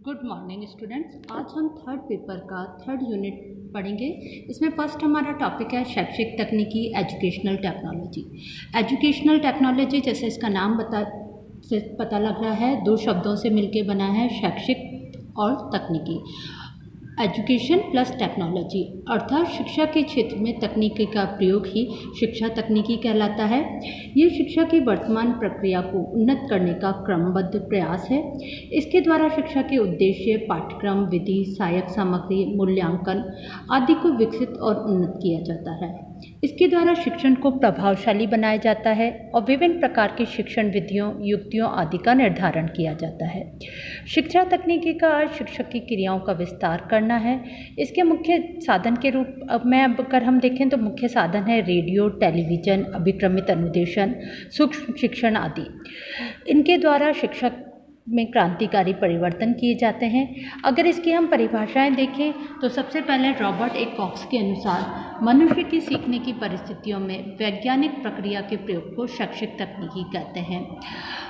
Good morning students. आज हम third paper का थर्ड यूनिट पढ़ेंगे। इसमें फर्स्ट हमारा टॉपिक है शैक्षिक तकनीकी एजुकेशनल टेक्नोलॉजी। एजुकेशनल टेक्नोलॉजी जैसे इसका नाम से पता लग रहा है, दो शब्दों से मिलके बना है, शैक्षिक और तकनीकी। एजुकेशन प्लस टेक्नोलॉजी अर्थात शिक्षा के क्षेत्र में तकनीकी का प्रयोग ही शिक्षा तकनीकी कहलाता है। ये शिक्षा की वर्तमान प्रक्रिया को उन्नत करने का क्रमबद्ध प्रयास है। इसके द्वारा शिक्षा के उद्देश्य, पाठ्यक्रम, विधि, सहायक सामग्री, मूल्यांकन आदि को विकसित और उन्नत किया जाता है। इसके द्वारा शिक्षण को प्रभावशाली बनाया जाता है और विभिन्न प्रकार की शिक्षण विधियों, युक्तियों आदि का निर्धारण किया जाता है। शिक्षा तकनीकी का अर्थ शिक्षक की क्रियाओं का विस्तार करना है। इसके मुख्य साधन के रूप में अगर हम देखें तो मुख्य साधन है रेडियो, टेलीविज़न, अभिक्रमित अनुदेशन, सूक्ष्म शिक्षण आदि। इनके द्वारा शिक्षक में क्रांतिकारी परिवर्तन किए जाते हैं। अगर इसकी हम परिभाषाएं देखें तो सबसे पहले रॉबर्ट ए कॉक्स के अनुसार मनुष्य की सीखने की परिस्थितियों में वैज्ञानिक प्रक्रिया के प्रयोग को शैक्षिक तकनीकी कहते हैं।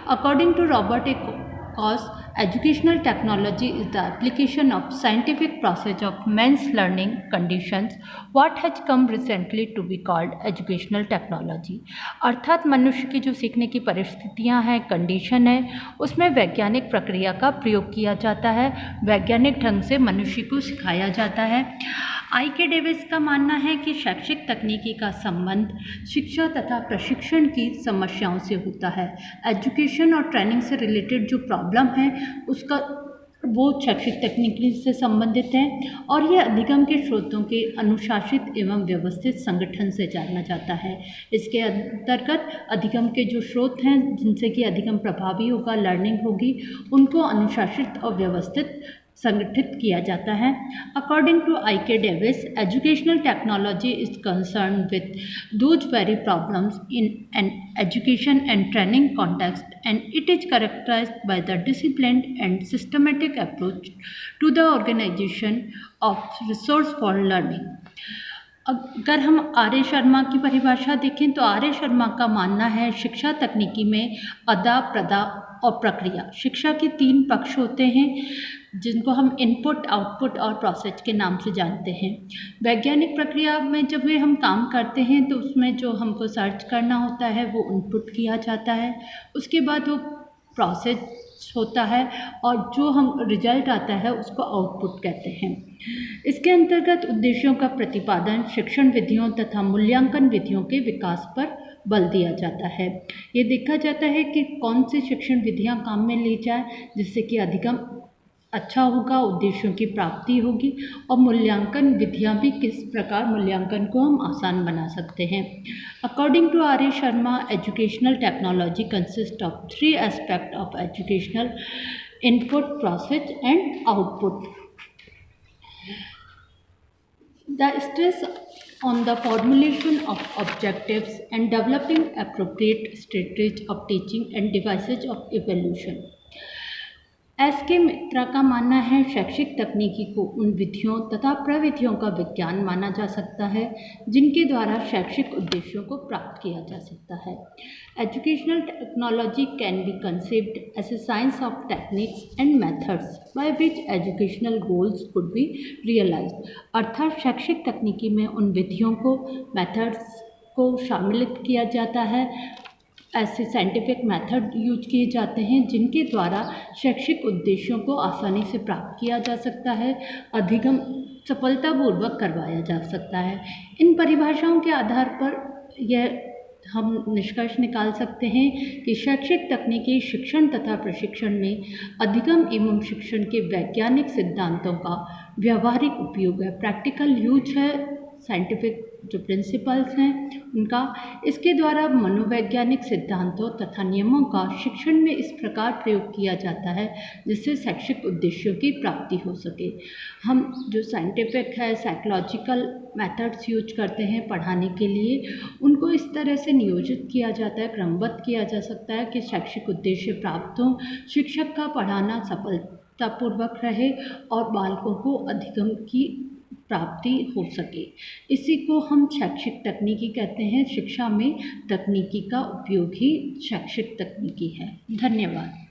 According to Robert A Cox, educational technology is the application of scientific process of men's learning conditions what has come recently to be called educational technology। अर्थात मनुष्य की जो सीखने की परिस्थितियां हैं, कंडीशन है, उसमें वैज्ञानिक प्रक्रिया का प्रयोग किया जाता है। वैज्ञानिक ढंग से मनुष्य को सिखाया जाता है। I.K. डेविस का मानना है कि शैक्षिक तकनीकी का संबंध शिक्षा तथा प्रशिक्षण की समस्याओं से होता है। एजुकेशन और ट्रेनिंग से रिलेटेड जो प्रॉब्लम है उसका वो शैक्षिक तकनीकी से संबंधित है और यह अधिगम के स्रोतों के अनुशासित एवं व्यवस्थित संगठन से जाना जाता है। इसके अंतर्गत अधिगम के जो स्रोत हैं जिनसे कि अधिगम प्रभावी होगा, लर्निंग होगी, उनको अनुशासित और व्यवस्थित संगठित किया जाता है। According to I.K. Davis, educational technology is concern with those very problems in an education and training context and it is characterised by the disciplined and systematic approach to the organisation of resource for learning. अगर हम आर्य शर्मा की परिभाषा देखें तो आर्य शर्मा का मानना है शिक्षा तकनीकी में अदा, प्रदा और प्रक्रिया। शिक्षा के तीन पक्ष होते हैं जिनको हम इनपुट, आउटपुट और प्रोसेस के नाम से जानते हैं। वैज्ञानिक प्रक्रिया में जब भी हम काम करते हैं तो उसमें जो हमको सर्च करना होता है वो इनपुट किया जाता है, उसके बाद वो प्रोसेस होता है और जो हम रिजल्ट आता है उसको आउटपुट कहते हैं। इसके अंतर्गत उद्देश्यों का प्रतिपादन, शिक्षण विधियों तथा मूल्यांकन विधियों के विकास पर बल दिया जाता है। ये देखा जाता है कि कौन सी शिक्षण विधियां काम में ली जाए जिससे कि अधिगम अच्छा होगा, उद्देश्यों की प्राप्ति होगी और मूल्यांकन विधियां भी किस प्रकार मूल्यांकन को हम आसान बना सकते हैं। According to Arya Sharma, educational technology consist of three aspect of educational: input, process and output. The stress on the formulation of objectives and developing appropriate strategies of teaching and devices of evaluation। S K. Mitra का मानना है शैक्षिक तकनीकी को उन विधियों तथा प्रविधियों का विज्ञान माना जा सकता है जिनके द्वारा शैक्षिक उद्देश्यों को प्राप्त किया जा सकता है। Educational technology can be conceived as a science of techniques and methods by which educational goals could be realised. अर्थात शैक्षिक तकनीकी में उन विधियों को, मेथड्स को शामिलित किया जाता है, ऐसे साइंटिफिक मेथड यूज किए जाते हैं जिनके द्वारा शैक्षिक उद्देश्यों को आसानी से प्राप्त किया जा सकता है, अधिगम सफलतापूर्वक करवाया जा सकता है। इन परिभाषाओं के आधार पर यह हम निष्कर्ष निकाल सकते हैं कि शैक्षिक तकनीकी शिक्षण तथा प्रशिक्षण में अधिगम एवं शिक्षण के वैज्ञानिक सिद्धांतों का व्यावहारिक उपयोग है, प्रैक्टिकल यूज है, साइंटिफिक जो प्रिंसिपल्स हैं उनका। इसके द्वारा मनोवैज्ञानिक सिद्धांतों तथा नियमों का शिक्षण में इस प्रकार प्रयोग किया जाता है जिससे शैक्षिक उद्देश्यों की प्राप्ति हो सके। हम जो साइंटिफिक है, साइकोलॉजिकल मेथड्स यूज करते हैं पढ़ाने के लिए, उनको इस तरह से नियोजित किया जाता है, क्रमबद्ध किया जा सकता है कि शैक्षिक उद्देश्य प्राप्त हों, शिक्षक का पढ़ाना सफलतापूर्वक रहे और बालकों को अधिगम की प्राप्ति हो सके। इसी को हम शैक्षिक तकनीकी कहते हैं। शिक्षा में तकनीकी का उपयोग ही शैक्षिक तकनीकी है। धन्यवाद।